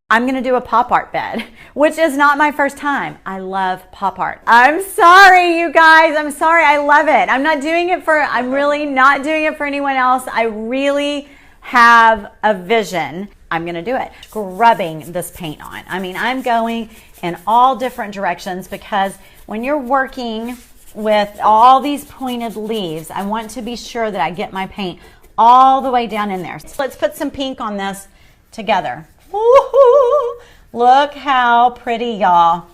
I'm going to do a pop art bed, which is not my first time. I love pop art. I'm sorry, you guys. I'm sorry. I love it. I'm really not doing it for anyone else. I really have a vision. I'm going to do it. Scrubbing this paint on. I mean, I'm going in all different directions because when you're working with all these pointed leaves, I want to be sure that I get my paint all the way down in there. So let's put some pink on this together. Woo-hoo! Look how pretty, y'all.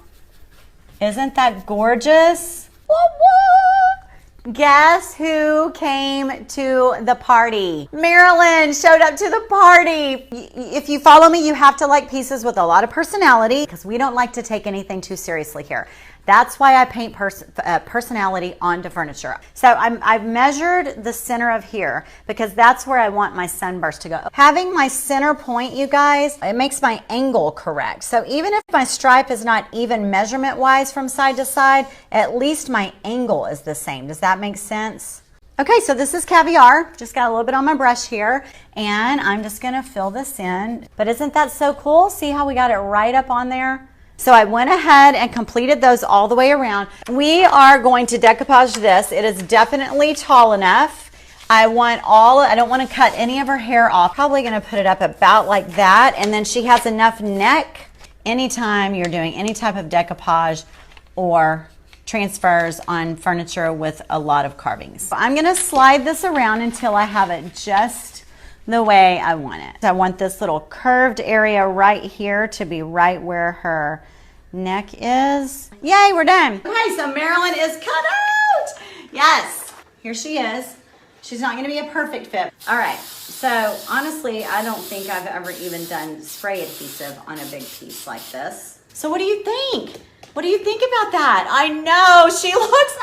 Isn't that gorgeous? Woo-woo! Guess who came to the party? Marilyn showed up to the party. If you follow me, you have to like pieces with a lot of personality because we don't like to take anything too seriously here. That's why I paint personality onto furniture. So I've measured the center of here because that's where I want my sunburst to go. Having my center point, you guys, it makes my angle correct. So even if my stripe is not even measurement-wise from side to side, at least my angle is the same. Does that make sense? Okay, so this is caviar. Just got a little bit on my brush here, and I'm just gonna fill this in. But isn't that so cool? See how we got it right up on there? So I went ahead and completed those all the way around. We are going to decoupage this. It is definitely tall enough. I don't want to cut any of her hair off. Probably going to put it up about like that. And then she has enough neck anytime you're doing any type of decoupage or transfers on furniture with a lot of carvings. So I'm going to slide this around until I have it just the way I want it. I want this little curved area right here to be right where her neck is. Yay, we're done. Okay, so Marilyn is cut out. Yes, here she is. She's not gonna be a perfect fit. All right, so honestly, I don't think I've ever even done spray adhesive on a big piece like this. So what do you think? What do you think about that? I know, she looks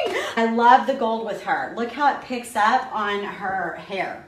amazing. I love the gold with her. Look how it picks up on her hair.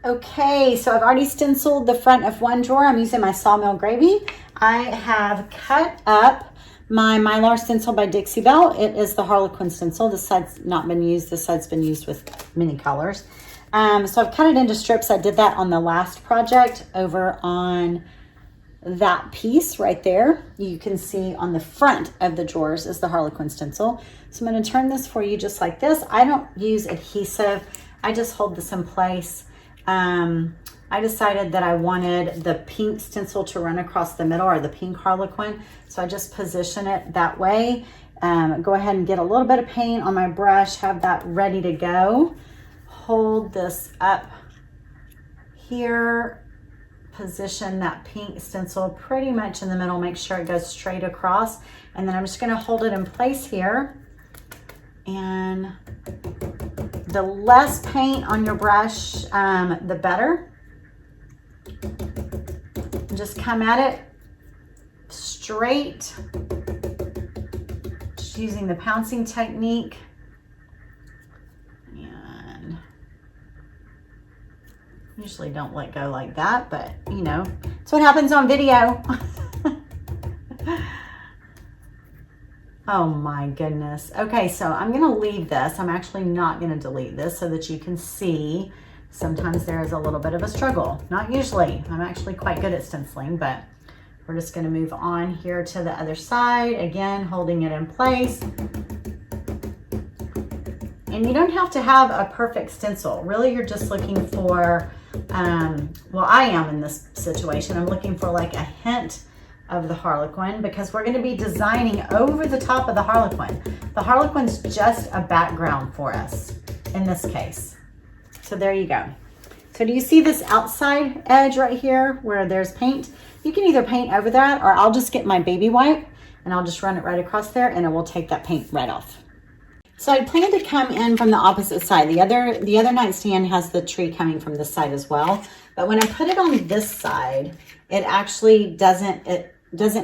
Okay, so I've already stenciled the front of one drawer. I'm using my Sawmill Gravy. I have cut up my Mylar stencil by Dixie Belle. It is the Harlequin stencil. This side's not been used. This side's been used with many colors. So I've cut it into strips. I did that on the last project over on that piece right there. You can see on the front of the drawers is the Harlequin stencil. So I'm going to turn this for you just like this. I don't use adhesive. I just hold this in place. I decided that I wanted the pink stencil to run across the middle, or the pink Harlequin. So I just position it that way. Go ahead and get a little bit of paint on my brush, have that ready to go. Hold this up here, position that pink stencil pretty much in the middle, make sure it goes straight across. And then I'm just gonna hold it in place here. And the less paint on your brush, the better. Just come at it straight, just using the pouncing technique. And usually don't let go like that, but you know, it's what happens on video. Oh my goodness. Okay, so I'm gonna leave this. I'm actually not gonna delete this so that you can see sometimes there is a little bit of a struggle. Not usually. I'm actually quite good at stenciling, but we're just gonna move on here to the other side. Again, holding it in place. And you don't have to have a perfect stencil. Really, you're just looking for, well, I am in this situation. I'm looking for like a hint of the Harlequin because we're going to be designing over the top of the Harlequin. The Harlequin's just a background for us in this case. So there you go. So do you see this outside edge right here where there's paint? You can either paint over that, or I'll just get my baby wipe and I'll just run it right across there and it will take that paint right off. So I plan to come in from the opposite side. The other nightstand has the tree coming from this side as well. But when I put it on this side, it actually doesn't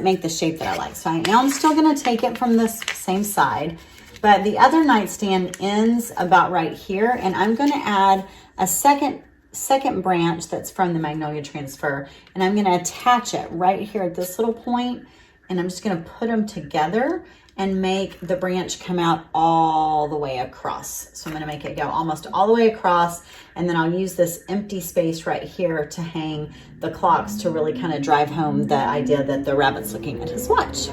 make the shape that I like. So I am still going to take it from this same side, but the other nightstand ends about right here, and I'm going to add a second branch that's from the Magnolia Transfer, and I'm going to attach it right here at this little point, and I'm just going to put them together and make the branch come out all the way across. So I'm going to make it go almost all the way across, and then I'll use this empty space right here to hang the clocks to really kind of drive home the idea that the rabbit's looking at his watch.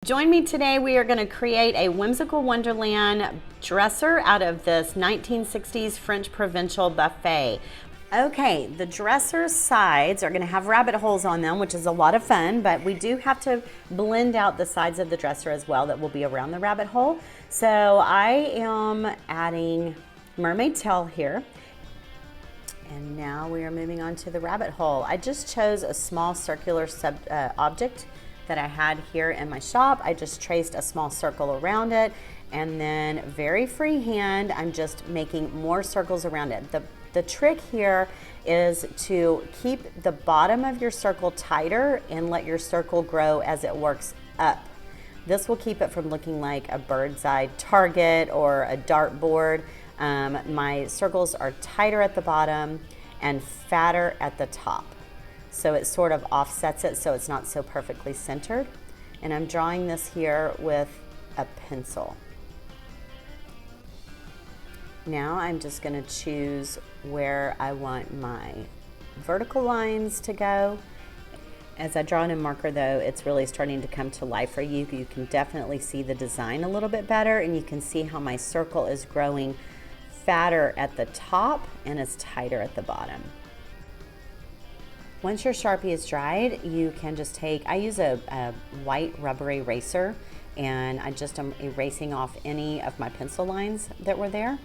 Join me today. We are going to create a whimsical wonderland dresser out of this 1960s French provincial buffet. Okay, the dresser's sides are going to have rabbit holes on them, which is a lot of fun, but we do have to blend out the sides of the dresser as well that will be around the rabbit hole. So I am adding mermaid tail here. And now we are moving on to the rabbit hole. I just chose a small circular object that I had here in my shop. I just traced a small circle around it, and then very freehand, I'm just making more circles around it. The trick here is to keep the bottom of your circle tighter and let your circle grow as it works up. This will keep it from looking like a bird's eye target or a dartboard. My circles are tighter at the bottom and fatter at the top. So it sort of offsets it so it's not so perfectly centered. And I'm drawing this here with a pencil. Now I'm just going to choose where I want my vertical lines to go. As I draw in a marker though, it's really starting to come to life for you. You can definitely see the design a little bit better, and you can see how my circle is growing fatter at the top and is tighter at the bottom. Once your Sharpie is dried, you can just take, I use a white rubber eraser, and I just am erasing off any of my pencil lines that were there.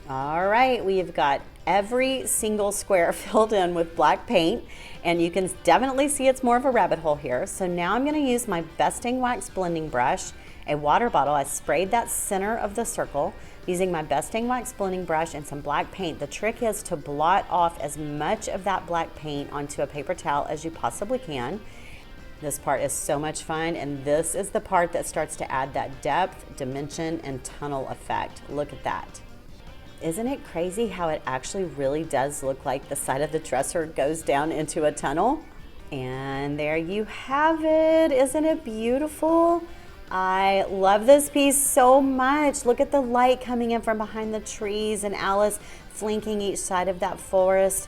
All right, we've got every single square filled in with black paint, and you can definitely see it's more of a rabbit hole here. So now I'm going to use my Besting Wax blending brush, a water bottle. I sprayed that center of the circle using my Besting Wax blending brush and some black paint. The trick is to blot off as much of that black paint onto a paper towel as you possibly can. This part is so much fun, and this is the part that starts to add that depth, dimension, and tunnel effect. Look at that. Isn't it crazy how it actually really does look like the side of the dresser goes down into a tunnel? And there you have it. Isn't it beautiful? I love this piece so much. Look at the light coming in from behind the trees and Alice flanking each side of that forest.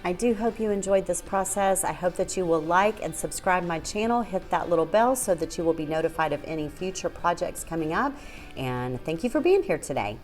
I do hope you enjoyed this process. I hope that you will like and subscribe my channel, hit that little bell so that you will be notified of any future projects coming up. And thank you for being here today.